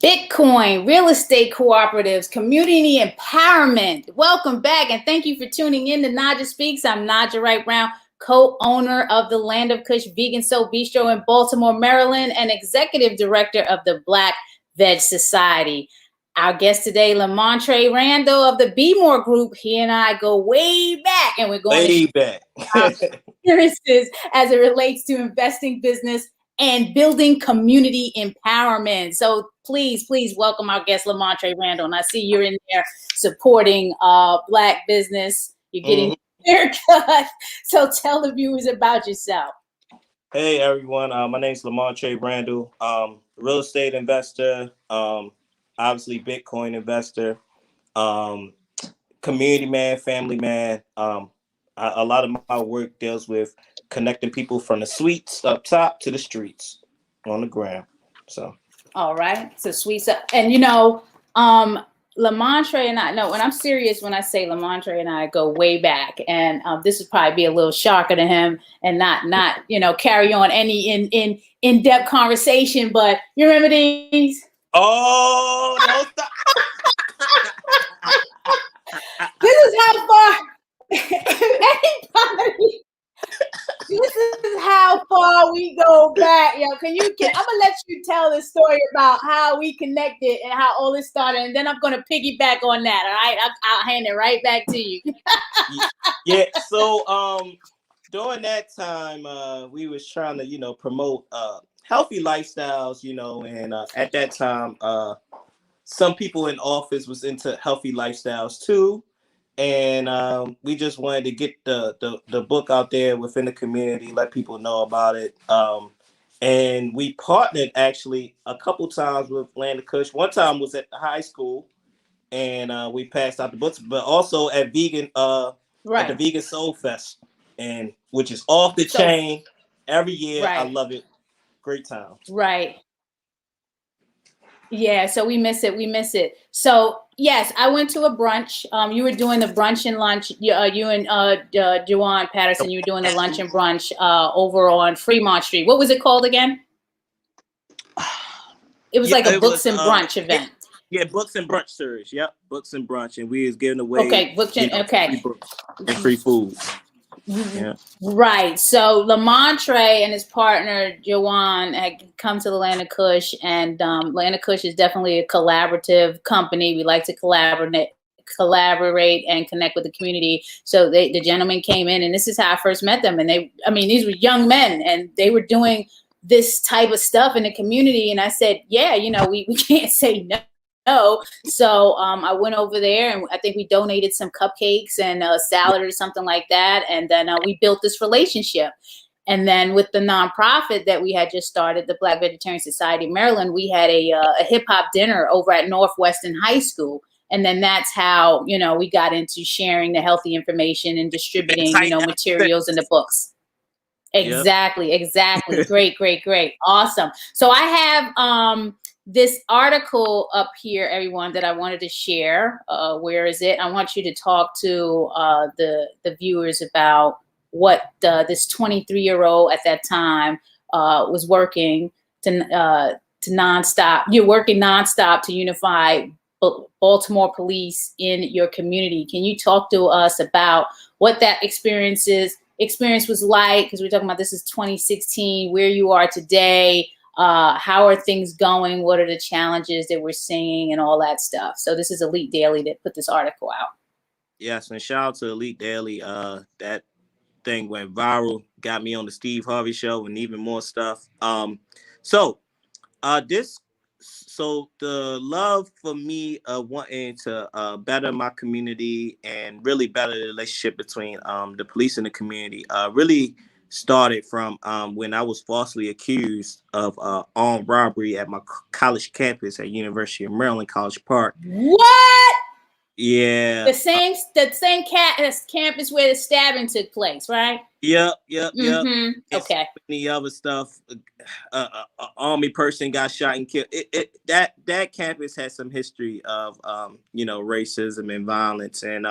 Bitcoin, real estate cooperatives, community empowerment. Welcome back, and thank you for tuning in to Naijha Speaks. I'm Naijha Wright Brown, co-owner of the Land of Kush Vegan Soul Bistro in Baltimore, Maryland, and executive director of the Black Veg Society. Our guest today, Lamontre Randall of the Be More Group. He and I go way back, and we're going way back. Experiences as it relates to investing, business, and building community empowerment. So please welcome our guest, Lamontre Randall. And I see you're in there supporting Black business. You're getting haircut. So tell the viewers about yourself. Hey everyone, my name is Lamontre Randall. Real estate investor, obviously Bitcoin investor, community man, family man. A lot of my work deals with connecting people from the suites up top to the streets on the ground. So all right, so sweet. And Lamontre and I know, and I'm serious when I say Lamontre and I go way back, and this would probably be a little shocker to him and not carry on any in-depth conversation, but you remember these? Oh, no, stop. This is how far anybody. This is how far we go back, yo. I'm gonna let you tell the story about how we connected and how all this started, and then I'm gonna piggyback on that. All right, I'll hand it right back to you. Yeah. So during that time, we was trying to promote healthy lifestyles, and at that time, some people in office was into healthy lifestyles too. And we just wanted to get the book out there within the community, let people know about it. And we partnered actually a couple times with Land of Kush. One time was at the high school, and we passed out the books, but also at Vegan at the Vegan Soul Fest, and which is off the chain every year. Right. I love it. Great time. Right. Yeah, so we miss it. So yes, I went to a brunch. You were doing the brunch and lunch. You and Juwan Patterson, you were doing the lunch and brunch over on Fremont Street. What was it called again? It was like a books and brunch event. Yeah, books and brunch series. Yep, books and brunch, and we was giving away free books and free food. Yeah. Right. So Lamontre and his partner Juwan had come to the Land of Kush, and Land of Kush is definitely a collaborative company. We like to collaborate and connect with the community. So the gentleman came in, and this is how I first met them. And these were young men, and they were doing this type of stuff in the community. And I said, yeah, we can't say no. So I went over there, and I think we donated some cupcakes and a salad or something like that. And then we built this relationship. And then with the nonprofit that we had just started, the Black Vegetarian Society of Maryland, we had a hip hop dinner over at Northwestern High School. And then that's how, we got into sharing the healthy information and distributing, materials in the books. Exactly. Great. Awesome. So I have this article up here, everyone, that I wanted to share. Where is it? I want you to talk to the viewers about what this 23-year-old at that time was working to nonstop. You're working nonstop to unify Baltimore police in your community. Can you talk to us about what that experience was like? Because we're talking about this is 2016, where you are today. How are things going? What are the challenges that we're seeing and all that stuff? So this is Elite Daily that put this article out. Yes, and shout out to Elite Daily. That thing went viral, got me on the Steve Harvey Show and even more stuff. So the love for me wanting to better my community and really better the relationship between the police and the community really started from when I was falsely accused of armed robbery at my college campus at University of Maryland, College Park. What? Yeah. The same campus where the stabbing took place, right? Yep. Okay. Any other stuff. Army person got shot and killed. That campus has some history of racism and violence, and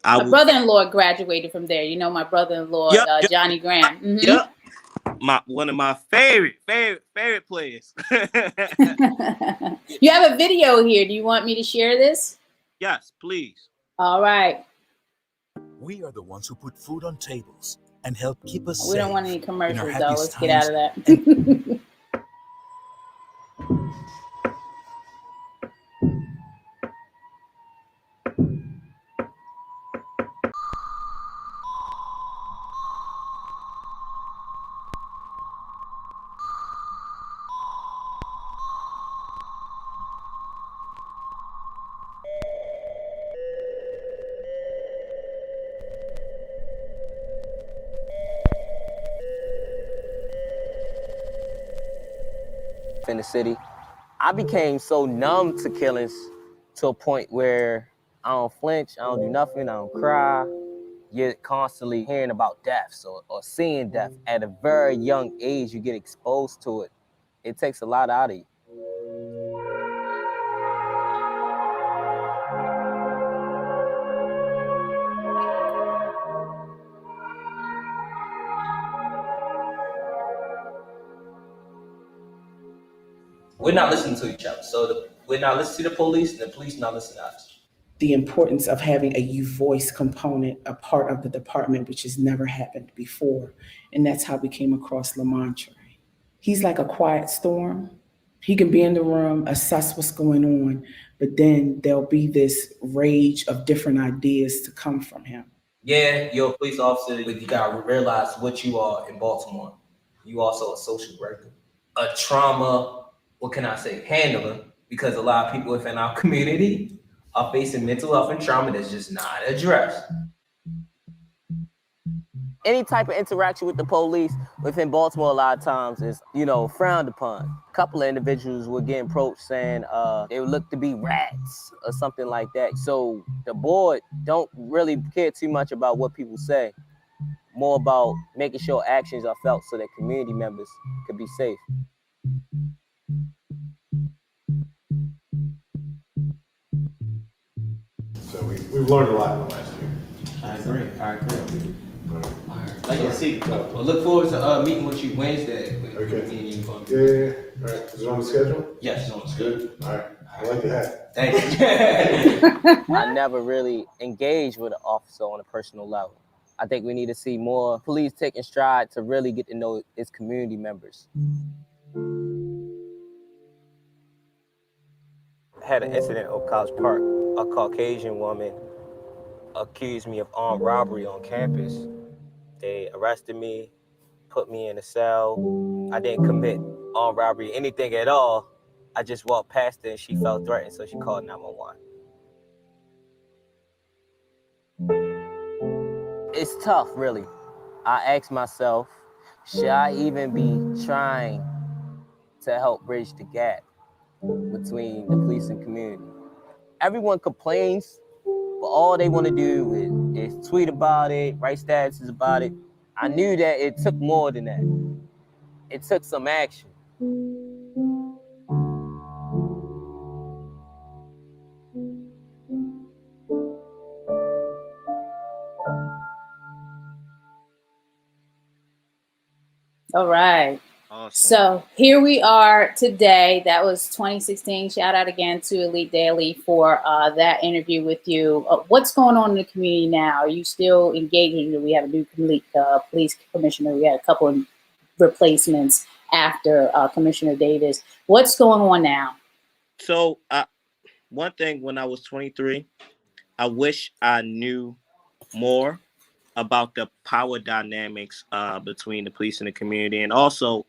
my brother-in-law graduated from there. My brother-in-law, Johnny Graham. Yep. one of my favorite players. You have a video here. Do you want me to share this? Yes, please. All right. We are the ones who put food on tables and help keep us safe. We don't want any commercials, though. Let's times. get out of that. In the city, I became so numb to killings to a point where I don't flinch, I don't do nothing, I don't cry. You're constantly hearing about deaths or seeing death. At a very young age, you get exposed to it. It takes a lot out of you. We're not listening to each other. So we're not listening to the police, and the police not listening to us. The importance of having a youth voice component, a part of the department, which has never happened before. And that's how we came across Lamontre. He's like a quiet storm. He can be in the room, assess what's going on, but then there'll be this rage of different ideas to come from him. Yeah, you're a police officer, but you gotta realize what you are in Baltimore. You also a social worker, a trauma, what can I say, handler, because a lot of people within our community are facing mental health and trauma that's just not addressed. Any type of interaction with the police within Baltimore a lot of times is, frowned upon. A couple of individuals were getting approached saying they would look to be rats or something like that. So the board don't really care too much about what people say, more about making sure actions are felt so that community members could be safe. So we've learned a lot in the last year. I agree. Like I see. Well, look forward to meeting with you Wednesday. Okay. Yeah. All right. Is it on the schedule? Yes, no, it's Good. All right. I like the hat. Thank you. I never really engaged with an officer on a personal level. I think we need to see more police taking stride to really get to know its community members. I had an incident at College Park. A Caucasian woman accused me of armed robbery on campus. They arrested me, put me in a cell. I didn't commit armed robbery, anything at all. I just walked past her and she felt threatened, so she called 911. It's tough, really. I ask myself, should I even be trying to help bridge the gap between the police and community? Everyone complains, but all they want to do is tweet about it, write statuses about it. I knew that it took more than that. It took some action. All right. Awesome. So here we are today. That was 2016. Shout out again to Elite Daily for that interview with you. What's going on in the community now? Are you still engaging? We have a new police commissioner. We had a couple of replacements after Commissioner Davis. What's going on now? So one thing, when I was 23, I wish I knew more about the power dynamics between the police and the community, and also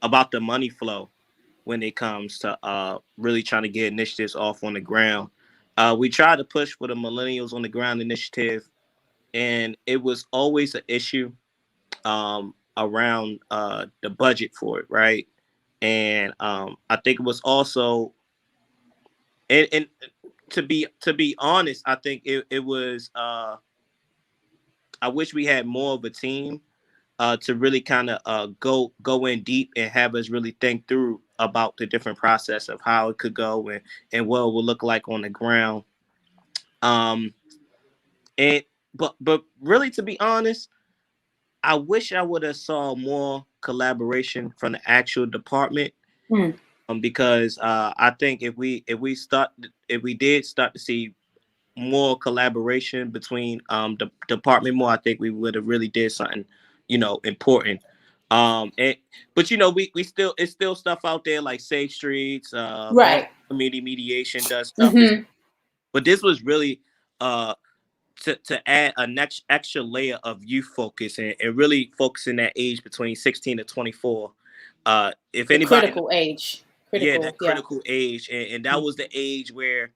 about the money flow when it comes to really trying to get initiatives off on the ground. We tried to push for the Millennials on the Ground initiative, and it was always an issue around the budget for it, right? And I think it was also, and to be honest, I think it was. I wish we had more of a team to really kind of go in deep and have us really think through about the different process of how it could go and what it would look like on the ground. But really, to be honest, I wish I would have saw more collaboration from the actual department. Because I think if we did start to see more collaboration between the department more, I think we would have really did something, important. But we still, it's still stuff out there like Safe Streets, Right. Community Mediation does stuff. Mm-hmm. But this was really to add a next extra layer of youth focus and really focusing that age between 16 to 24. If The anybody, critical age. that critical age, and that was the age where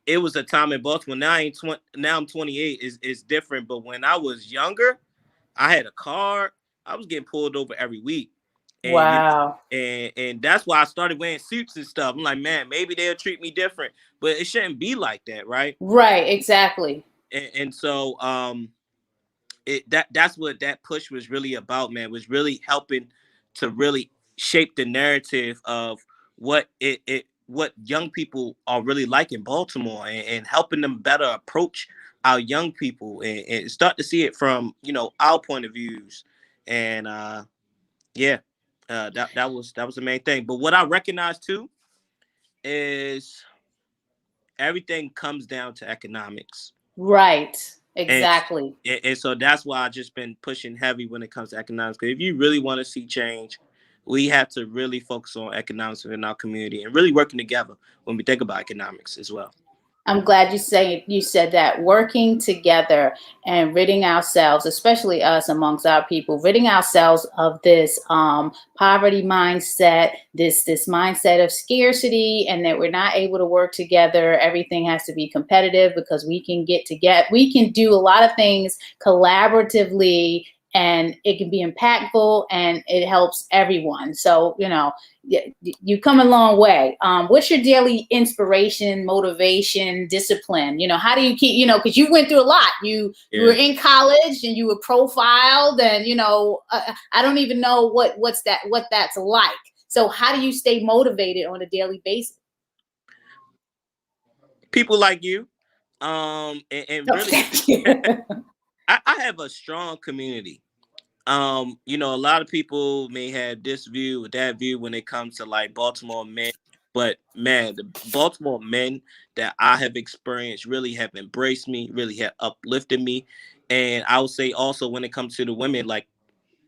it was a time in Baltimore. Now I'm 28. Is different, but when I was younger, I had a car. I was getting pulled over every week, and Wow. and that's why I started wearing suits and stuff. I'm like, man, maybe they'll treat me different, but it shouldn't be like that, right? Right. Exactly. And so that's what that push was really about, man. Was really helping to really shape the narrative of what what young people are really like in Baltimore, and helping them better approach our young people, and start to see it from our point of views. And that was the main thing. But what I recognize too is everything comes down to economics. Right. Exactly. And so that's why I've just been pushing heavy when it comes to economics. Because if you really want to see change, we have to really focus on economics within our community and really working together when we think about economics as well. I'm glad you said that, working together and ridding ourselves, especially us amongst our people, ridding ourselves of this poverty mindset, this mindset of scarcity, and that we're not able to work together. Everything has to be competitive because we can we can do a lot of things collaboratively, and it can be impactful and it helps everyone. So, you come a long way. What's your daily inspiration, motivation, discipline? How do you keep, because you went through a lot. You were in college and you were profiled, and, I don't even know what that's like. So how do you stay motivated on a daily basis? People like you, and really, I have a strong community. A lot of people may have this view or that view when it comes to like Baltimore men, but man, the Baltimore men that I have experienced really have embraced me, really have uplifted me. And I would say also when it comes to the women, like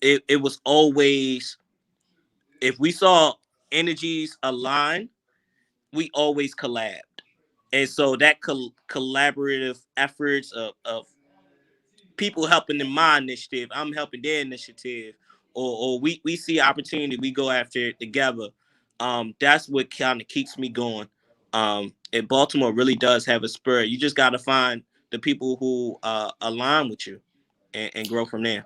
it was always, if we saw energies align, we always collabed. And so that collaborative efforts of people helping in my initiative, I'm helping their initiative, or we see opportunity, we go after it together. That's what kind of keeps me going. And Baltimore really does have a spirit. You just got to find the people who align with you, and grow from there.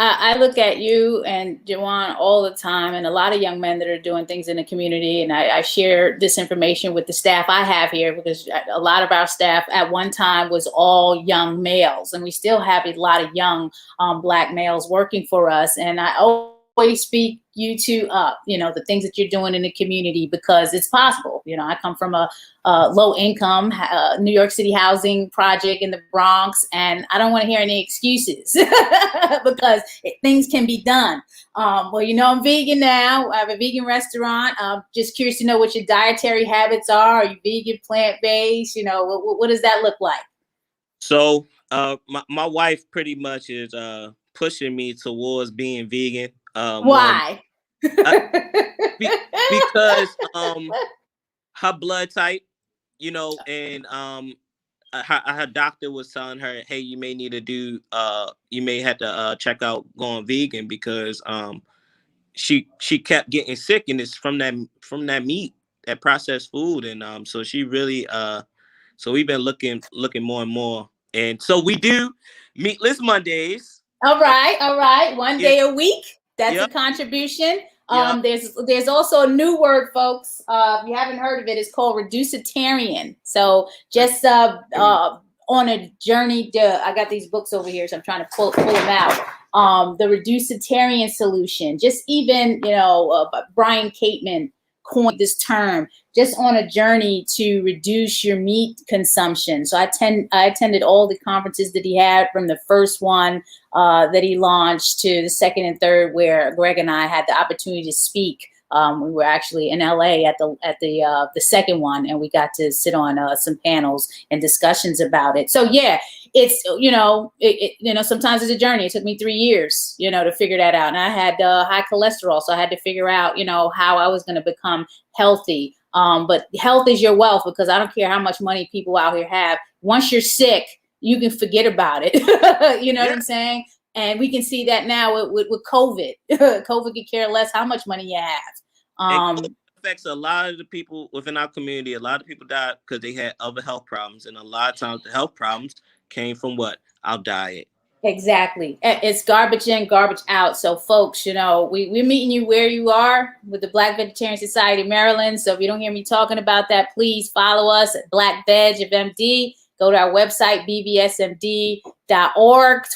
I look at you and Jawan all the time, and a lot of young men that are doing things in the community. And I share this information with the staff I have here, because a lot of our staff at one time was all young males, and we still have a lot of young Black males working for us. And I always speak you two up, the things that you're doing in the community, because it's possible. I come from a low income New York City housing project in the Bronx, and I don't want to hear any excuses because things can be done. Well, I'm vegan now. I have a vegan restaurant. Just curious to know what your dietary habits are. Are you vegan, plant-based? What does that look like? So my wife pretty much is pushing me towards being vegan. Why? Because her blood type, and her doctor was telling her, hey, you may need to do you may have to check out going vegan, because she kept getting sick, and it's from that meat, that processed food. And so she really so we've been looking more and more, and so we do meatless Mondays. All right. One day a week. That's a contribution. There's also a new word, folks. If you haven't heard of it, it's called reducitarian. So just on a journey I got these books over here, so I'm trying to pull them out. The reducitarian solution. Just even, Brian Cateman coined this term, just on a journey to reduce your meat consumption. So I attended all the conferences that he had, from the first one that he launched to the second and third, where Greg and I had the opportunity to speak. We were actually in LA at the second one, and we got to sit on some panels and discussions about it. So yeah, it's sometimes it's a journey. It took me 3 years, to figure that out, and I had high cholesterol, so I had to figure out, how I was going to become healthy. But health is your wealth, because I don't care how much money people out here have. Once you're sick, you can forget about it. You know what I'm saying? And we can see that now with COVID. COVID could care less how much money you have. It affects a lot of the people within our community. A lot of people died because they had other health problems. And a lot of times the health problems came from what? Our diet. Exactly. It's garbage in, garbage out. So folks, we're meeting you where you are with the Black Vegetarian Society of Maryland. So if you don't hear me talking about that, please follow us at Black Veg of MD. Go to our website, bbsmd.org,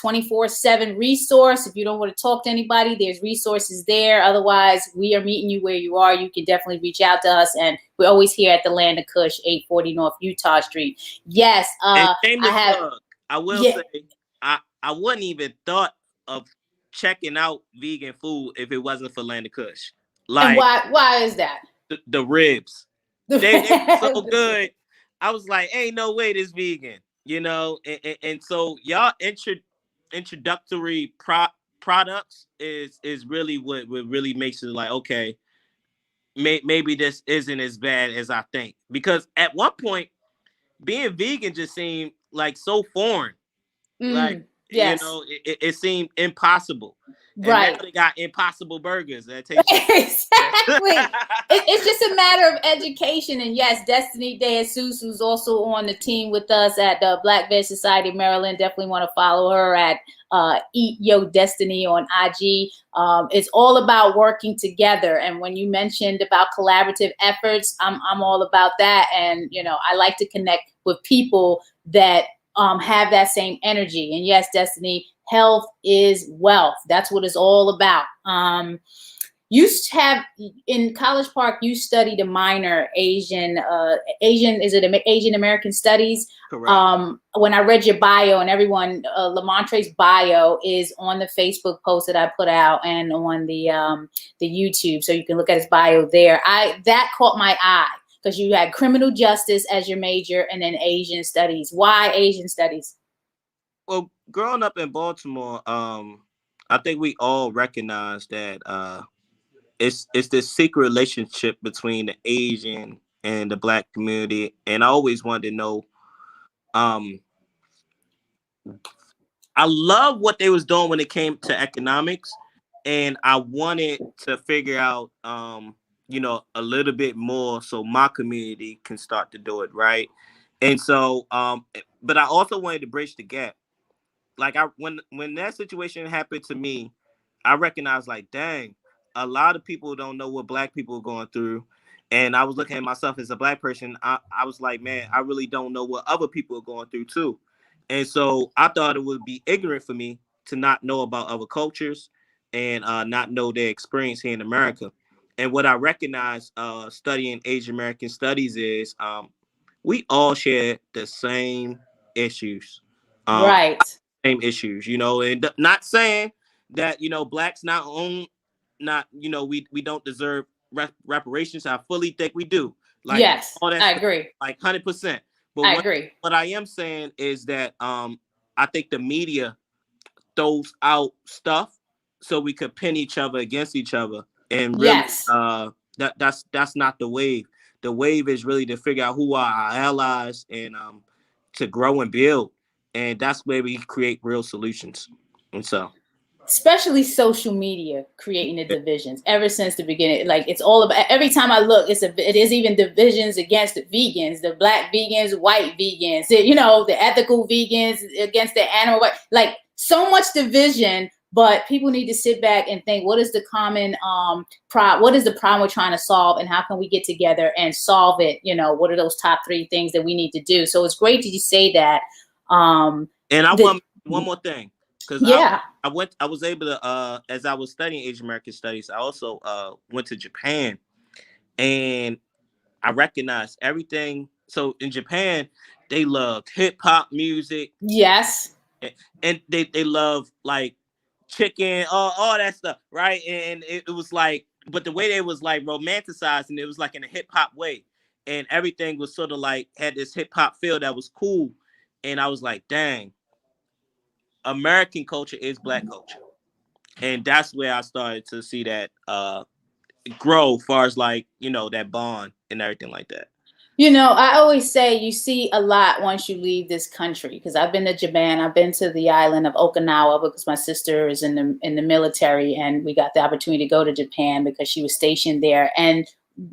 24/7 resource. If you don't want to talk to anybody, there's resources there. Otherwise, we are meeting you where you are. You can definitely reach out to us. And we're always here at the Land of Kush, 840 North Utah Street. Yes. I will say, I wouldn't even thought of checking out vegan food if it wasn't for Land of Kush. Like, and why is that? The ribs. They're so good. I was like, ain't no way this vegan, and so y'all introductory products is really what really makes it like, okay, maybe this isn't as bad as I think. Because at one point, being vegan just seemed like so foreign. Like, yes. It seemed impossible. Right. And now they got Impossible Burgers. Exactly. It's just a matter of education. And yes, Destiny DeJesus, who's also on the team with us at the Black Veg Society of Maryland, definitely want to follow her at Eat Yo Destiny on IG. It's all about working together. And when you mentioned about collaborative efforts, I'm all about that. And, I like to connect with people that have that same energy. And yes, Destiny, health is wealth. That's what it's all about. You have in College Park, you studied a minor Asian American Studies? Correct. When I read your bio, and everyone, Lamontre's bio is on the Facebook post that I put out and on the YouTube, so you can look at his bio there. That caught my eye, because you had criminal justice as your major and then Asian studies. Why Asian studies? Well, growing up in Baltimore, I think we all recognize that it's this secret relationship between the Asian and the Black community. And I always wanted to know, I love what they was doing when it came to economics. And I wanted to figure out, a little bit more so my community can start to do it, right? And so, but I also wanted to bridge the gap. Like when that situation happened to me, I recognized, like, dang, a lot of people don't know what Black people are going through. And I was looking at myself as a Black person. I was like, man, I really don't know what other people are going through too. And so I thought it would be ignorant for me to not know about other cultures and not know their experience here in America. And what I recognize studying Asian American studies is we all share the same issues. Right. Same issues, and not saying that, Blacks we don't deserve reparations. I fully think we do. Like, yes, all that I stuff, agree. like 100%. But I agree. What I am saying is that I think the media throws out stuff so we could pin each other against each other. And really, yes. That's not the wave. The wave is really to figure out who are our allies and to grow and build. And that's where we create real solutions. And so, especially social media creating the divisions ever since the beginning. Like, it's all about, every time I look, it is even divisions against the vegans, the Black vegans, white vegans, the ethical vegans against the animal, like so much division. But people need to sit back and think, what is the common what is the problem we're trying to solve, and how can we get together and solve it? What are those top 3 things that we need to do? So it's great that you say that. And I want one more thing, because I was able to as I was studying Asian American studies, I also went to Japan, and I recognized everything. So in Japan, they loved hip hop music. Yes. and they love like chicken, all that stuff, right? And it was like, but the way they was like romanticizing it was like in a hip hop way, and everything was sort of like had this hip hop feel that was cool, and I was like, dang, American culture is Black culture, and that's where I started to see that grow, as far as like that bond and everything like that. I always say you see a lot once you leave this country, because I've been to Japan, I've been to the island of Okinawa because my sister is in the military, and we got the opportunity to go to Japan because she was stationed there. And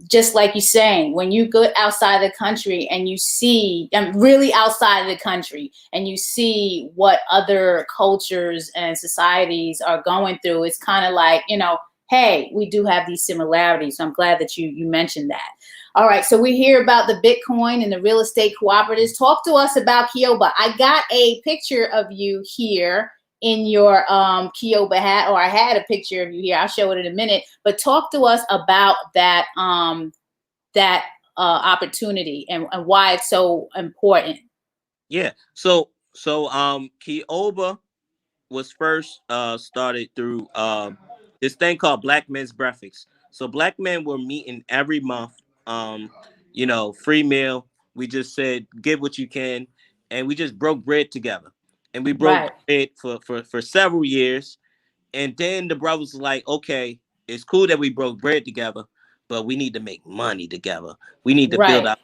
just like you're saying, when you go outside the country and you see, really outside of the country, and you see what other cultures and societies are going through, it's kind of like, hey, we do have these similarities. So I'm glad that you mentioned that. All right, so we hear about the Bitcoin and the real estate cooperatives. Talk to us about Kioba. I got a picture of you here in your Kioba hat, or I had a picture of you here. I'll show it in a minute. But talk to us about that opportunity and why it's so important. Yeah. So Kioba was first started through this thing called Black Men's Breakfast. So Black men were meeting every month. Free meal. We just said give what you can, and we just broke bread together. And we broke bread for several years. And then the brothers was like, okay, it's cool that we broke bread together, but we need to make money together. We need to build a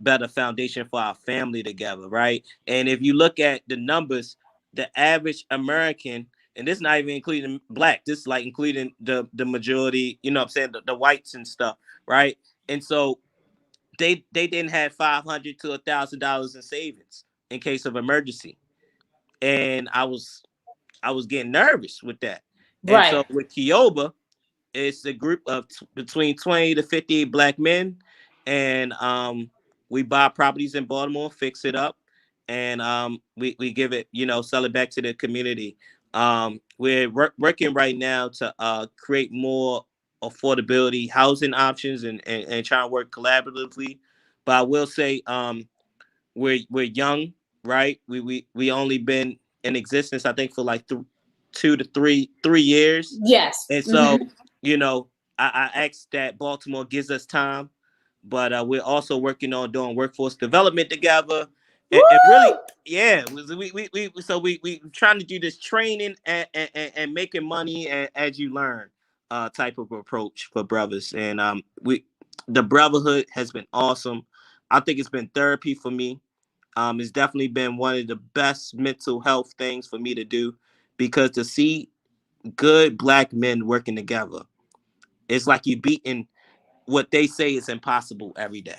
better foundation for our family together, right? And if you look at the numbers, the average American, and this is not even including Black, this is like including the majority, what I'm saying, the whites and stuff, right? And so they didn't have $500 to $1,000 in savings in case of emergency. And I was getting nervous with that. And so with Kioba, it's a group of between 20 to 50 Black men, and we buy properties in Baltimore, fix it up, and we give it, sell it back to the community. We're working right now to create more affordability housing options and trying to work collaboratively. But I will say we're young, right? We only been in existence, I think, for like 2 to 3 years. Yes. And so, I asked that Baltimore gives us time, but we're also working on doing workforce development together. And really, yeah, we trying to do this training and making money as you learn type of approach for brothers. And the brotherhood has been awesome. I think it's been therapy for me. It's definitely been one of the best mental health things for me to do, because to see good Black men working together, it's like you beating what they say is impossible every day.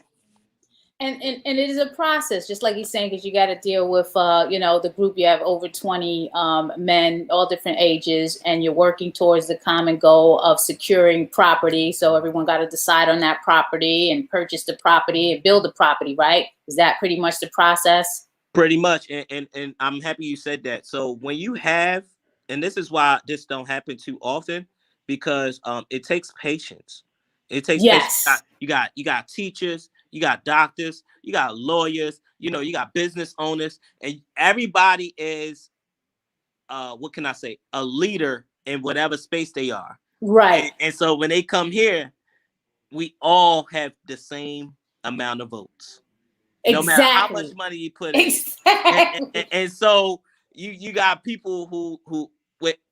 And it is a process, just like he's saying, because you got to deal with, the group. You have over 20 men, all different ages, and you're working towards the common goal of securing property. So everyone got to decide on that property and purchase the property and build the property, right? Is that pretty much the process? Pretty much. And I'm happy you said that. So when you have, and this is why this don't happen too often, because it takes patience. It takes patience. You got teachers, you got doctors, you got lawyers, you got business owners, and everybody is what can I say, a leader in whatever space they are. Right. And so when they come here, we all have the same amount of votes. No matter how much money you put in. And so you got people who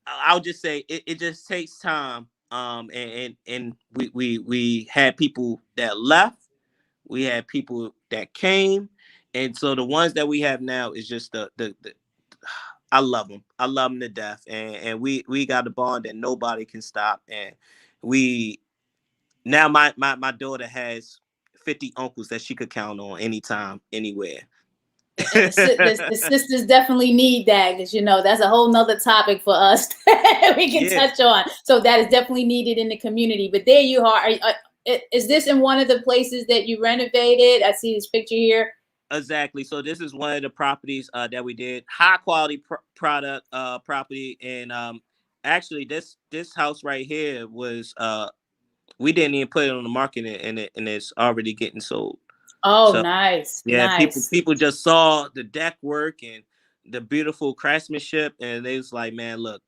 I'll just say it just takes time. And we had people that left, we had people that came, and so the ones that we have now is just the I love them. I love them to death, and we got a bond that nobody can stop. And we now my daughter has 50 uncles that she could count on anytime, anywhere. And the sisters definitely need that, because that's a whole nother topic for us we can touch on. So that is definitely needed in the community. But there you are. Is this in one of the places that you renovated? I see this picture here. Exactly. So this is one of the properties that we did. High quality property, and actually this house right here was we didn't even put it on the market, and it's already getting sold. Oh, so, nice. Yeah, nice. people just saw the deck work, and the beautiful craftsmanship, and they was like, man, look,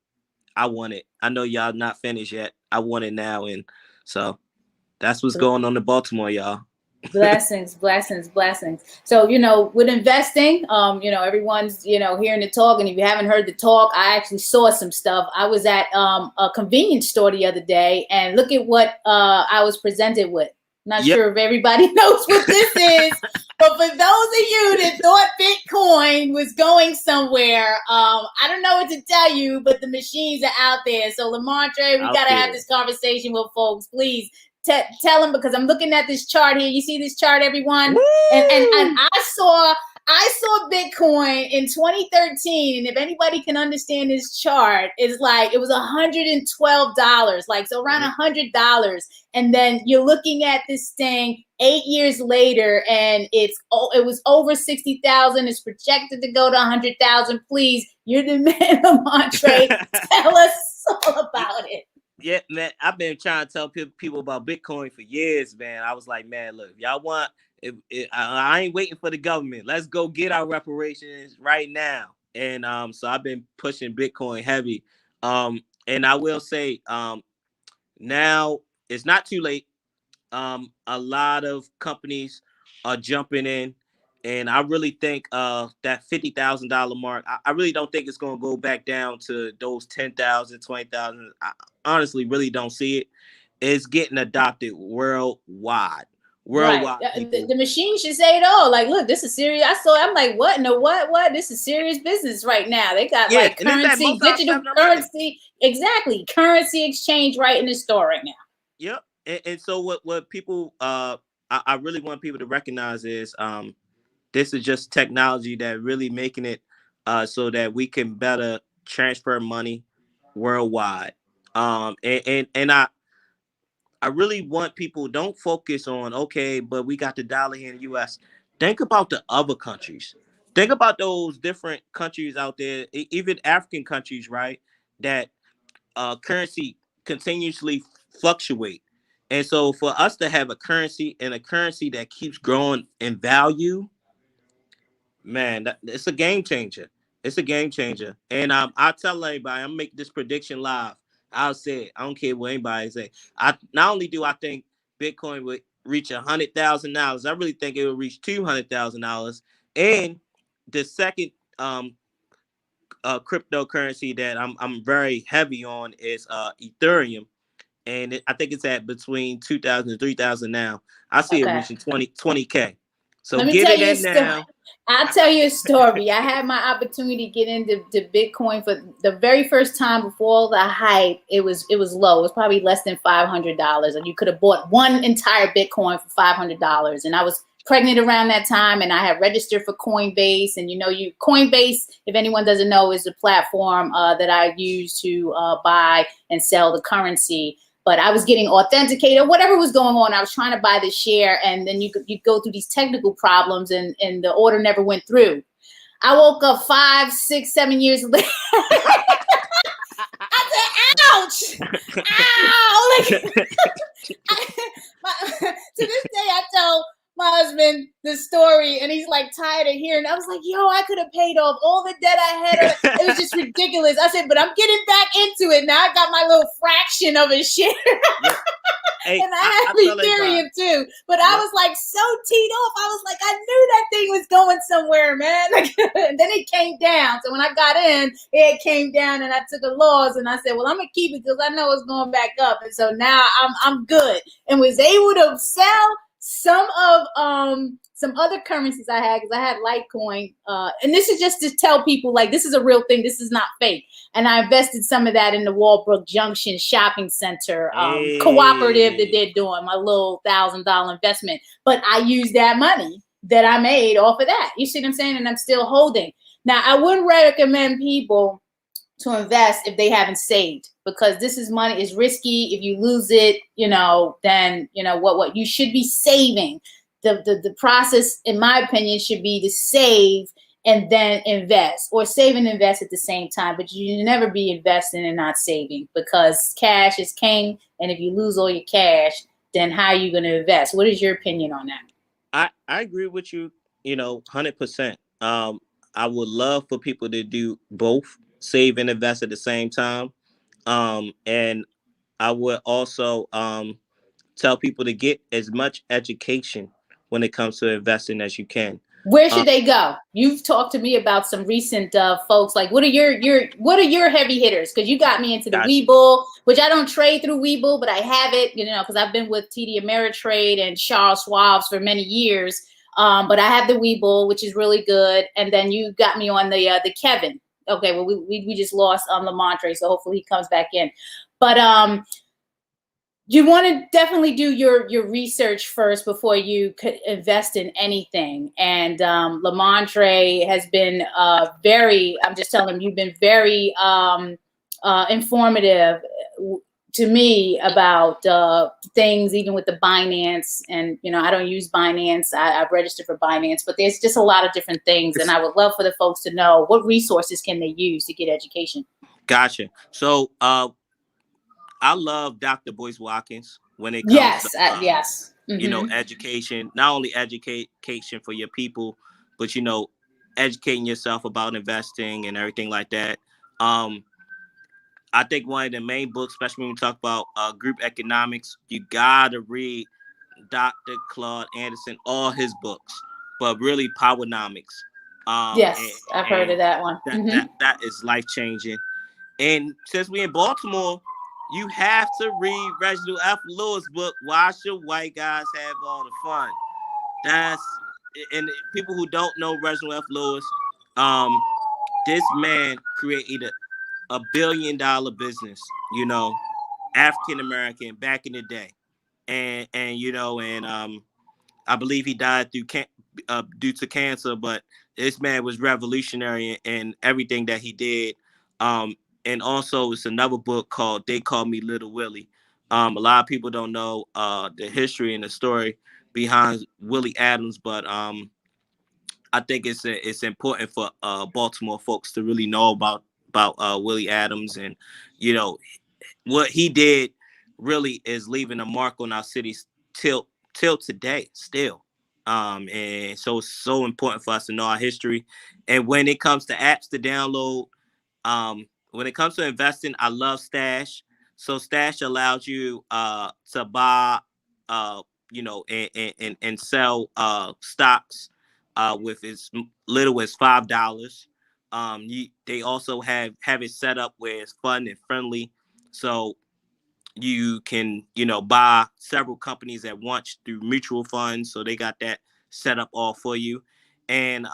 I want it. I know y'all not finished yet. I want it now. And so that's what's going on in Baltimore, y'all. Blessings, blessings, blessings. So, you know, with investing, you know, everyone's, you know, hearing the talk. And if you haven't heard the talk, I actually saw some stuff. I was at a convenience store the other day, and look at what I was presented with. Not sure if everybody knows what this is, but for those of you that thought Bitcoin was going somewhere, I don't know what to tell you, but the machines are out there. So, Lamontre, we got to have this conversation with folks, please. Tell them, because I'm looking at this chart here. You see this chart, everyone? And I saw Bitcoin in 2013, and if anybody can understand this chart, it's like it was $112, like so around $100. And then you're looking at this thing 8 years later, and it was over 60,000. It's projected to go to 100,000. Please, you're the man, Lamontre. Tell us all about it. Yeah, man, I've been trying to tell people about Bitcoin for years, man. I was like, man, look, y'all want, I ain't waiting for the government. Let's go get our reparations right now. And so I've been pushing Bitcoin heavy. And I will say, now it's not too late. A lot of companies are jumping in. And I really think that $50,000 mark, I really don't think it's going to go back down to those 10,000, 20,000. I honestly really don't see it. It's getting adopted worldwide. Right. The machine should say it all. Like, look, this is serious. I'm like, what? No, what? This is serious business right now. They got like currency, digital currency. Exactly. Currency exchange right in the store right now. Yep. And so what people, I really want people to recognize is, this is just technology that really making it so that we can better transfer money worldwide. And I really want people, don't focus on, okay, but we got the dollar here in the US. Think about the other countries. Think about those different countries out there, even African countries, right? That currency continuously fluctuate. And so for us to have a currency that keeps growing in value, man, it's a game changer. It's a game changer. And I'll tell everybody, I'm making this prediction live. I'll say it. I don't care what anybody say. Not only do I think Bitcoin would reach $100,000, I really think it will reach $200,000. And the second cryptocurrency that I'm very heavy on is Ethereum. And I think it's at between 2,000 and 3,000 now. I see it reaching 20K. So let me get tell it you in now. I'll tell you a story. I had my opportunity to get into Bitcoin for the very first time before all the hype. It was low. It was probably less than $500, and you could have bought one entire Bitcoin for $500. And I was pregnant around that time, and I had registered for Coinbase. And Coinbase, if anyone doesn't know, is a platform that I use to buy and sell the currency. But I was getting authenticated, whatever was going on. I was trying to buy the share, and then you go through these technical problems, and the order never went through. I woke up 5, 6, 7 years later. I said, "Ouch! Ow!" To this day, I tell my husband the story, and he's like tired of hearing. I was like, "Yo, I could have paid off all the debt I had. It was just ridiculous." I said, "But I'm getting back into it now. I got my little fraction of a share." Hey, and I have Ethereum too. But I was like so teed off. I was like, I knew that thing was going somewhere, man. And then it came down. So when I got in, it came down, and I took a loss, and I said, well, I'm gonna keep it because I know it's going back up. And so now I'm good, and was able to sell some other currencies I had, because I had Litecoin, and this is just to tell people, like, this is a real thing. This is not fake. And I invested some of that in the Walbrook Junction Shopping Center cooperative that they're doing, my little $1,000 investment. But I used that money that I made off of that. You see what I'm saying? And I'm still holding. Now, I wouldn't recommend people to invest if they haven't saved, because this is money is risky. If you lose it, then what you should be saving. The process, in my opinion, should be to save and then invest, or save and invest at the same time. But you never be investing and not saving, because cash is king. And if you lose all your cash, then how are you going to invest? What is your opinion on that? I agree with you, 100%. I would love for people to do both, save and invest at the same time. And I would also tell people to get as much education when it comes to investing as you can. Where Um, should they go? You've talked to me about some recent folks. Like, what are your heavy hitters? Because you got me into the gotcha. Webull, which I don't trade through Webull, but I have it. Because I've been with TD Ameritrade and Charles Schwab's for many years. But I have the Webull, which is really good. And then you got me on the Kevin. Okay, well we just lost Lamontre, so hopefully he comes back in. But you want to definitely do your research first before you could invest in anything. And Lamontre has been I'm just telling him, you've been very informative to me about things, even with the Binance. And, I don't use Binance. I've registered for Binance, but there's just a lot of different things. And I would love for the folks to know what resources can they use to get education. Gotcha. So I love Dr. Boyce Watkins when it comes to Yes. Mm-hmm. education, not only education for your people, but educating yourself about investing and everything like that. I think one of the main books, especially when we talk about group economics, you gotta read Dr. Claude Anderson, all his books, but really Powernomics. Yes, I've heard of that one. That is life changing. And since we in Baltimore, you have to read Reginald F. Lewis' book, Why Should White Guys Have All the Fun? And people who don't know Reginald F. Lewis, this man created a $1 billion business, African American back in the day. And I believe he died due to cancer, but this man was revolutionary in everything that he did. And also, it's another book called They Call Me Little Willie. A lot of people don't know the history and the story behind Willie Adams, but I think it's important for Baltimore folks to really know about Willie Adams, and what he did really is leaving a mark on our city till today still. And so it's so important for us to know our history. And when it comes to apps to download, when it comes to investing, I love Stash. So Stash allows you to buy and sell stocks with as little as $5. They also have it set up where it's fun and friendly, so you can buy several companies at once through mutual funds. So they got that set up all for you. And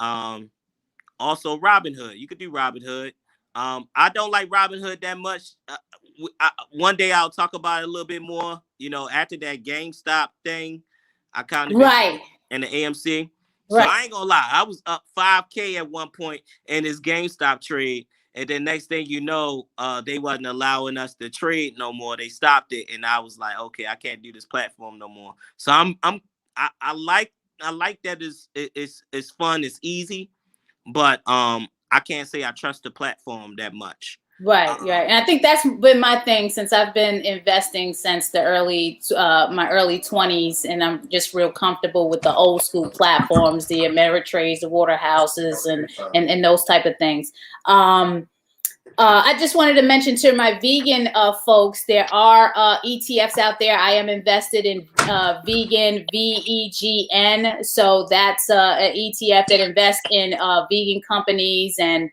also Robinhood, you could do Robinhood. I don't like Robinhood that much. One day I'll talk about it a little bit more. After that GameStop thing, I kind of right and the AMC. So right. I ain't gonna lie, I was up 5K at one point in this GameStop trade, and then next thing you know, they wasn't allowing us to trade no more. They stopped it, and I was like, okay, I can't do this platform no more. So I like that it's fun, it's easy, but I can't say I trust the platform that much. Right. And I think that's been my thing since I've been investing since the my early 20s, and I'm just real comfortable with the old school platforms, the Ameritrades, the Waterhouses, and those type of things. I just wanted to mention to my vegan folks, there are ETFs out there. I am invested in vegan, VEGN. So that's an ETF that invests in vegan companies, and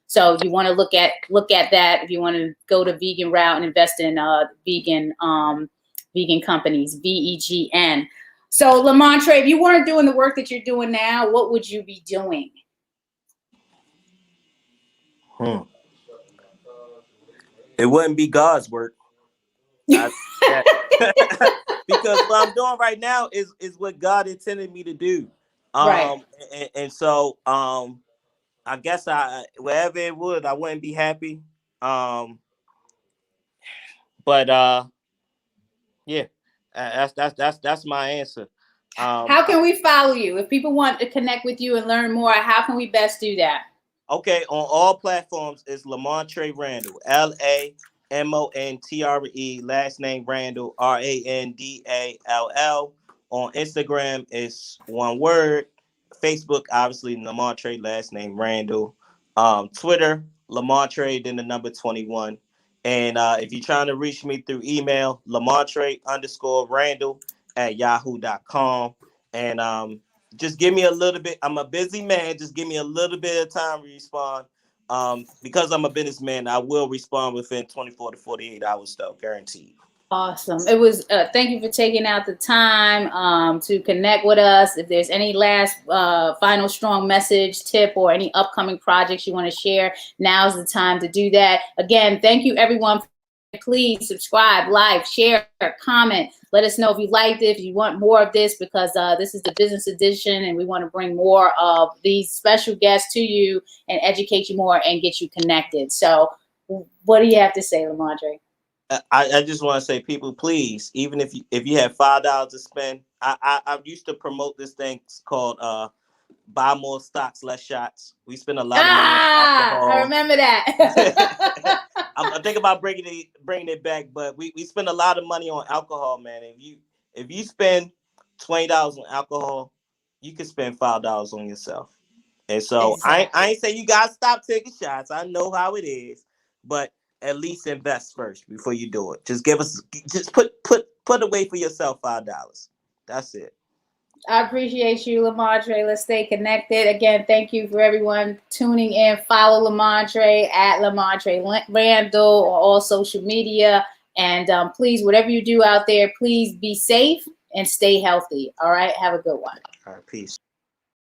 so you want to look at that if you want to go the vegan route and invest in vegan companies, VEGN. So Lamontre, if you weren't doing the work that you're doing now, what would you be doing? It wouldn't be God's work. Because what I'm doing right now is what God intended me to do. Right. And so I guess wherever it would, I wouldn't be happy. But yeah, that's my answer. How can we follow you? If people want to connect with you and learn more, how can we best do that? Okay, on all platforms, it's Lamontre Randall, LAMONTRE, last name Randall, RANDALL. On Instagram, it's one word. Facebook, obviously Lamontre, last name Randall. Twitter, Lamontre, then the number 21. And if you're trying to reach me through email, Lamontre_Randall@yahoo.com. And just give me a little bit. I'm a busy man. Just give me a little bit of time to respond. Because I'm a businessman, I will respond within 24 to 48 hours, though, guaranteed. Awesome. It was, thank you for taking out the time to connect with us. If there's any last final strong message, tip, or any upcoming projects you want to share, now's the time to do that. Again, thank you everyone. Please subscribe, like, share, comment. Let us know if you liked it, if you want more of this, because this is the business edition and we want to bring more of these special guests to you and educate you more and get you connected. So what do you have to say, Lamontre? I just want to say, people, please, even if you have $5 to spend, I used to promote this thing called buy more stocks, less shots. We spend a lot of money on alcohol. I remember that. I'm thinking about bringing it back, but we spend a lot of money on alcohol, man. If you spend $20 on alcohol, you can spend $5 on yourself. And so exactly. I ain't saying you gotta stop taking shots. I know how it is, but at least invest first before you do it. Just put away for yourself $5. That's it. I appreciate you, Lamontre. Let's stay connected. Again, thank you for everyone tuning in. Follow Lamontre at Lamontre Randall on all social media. And please, whatever you do out there, please be safe and stay healthy. All right. Have a good one. All right. Peace.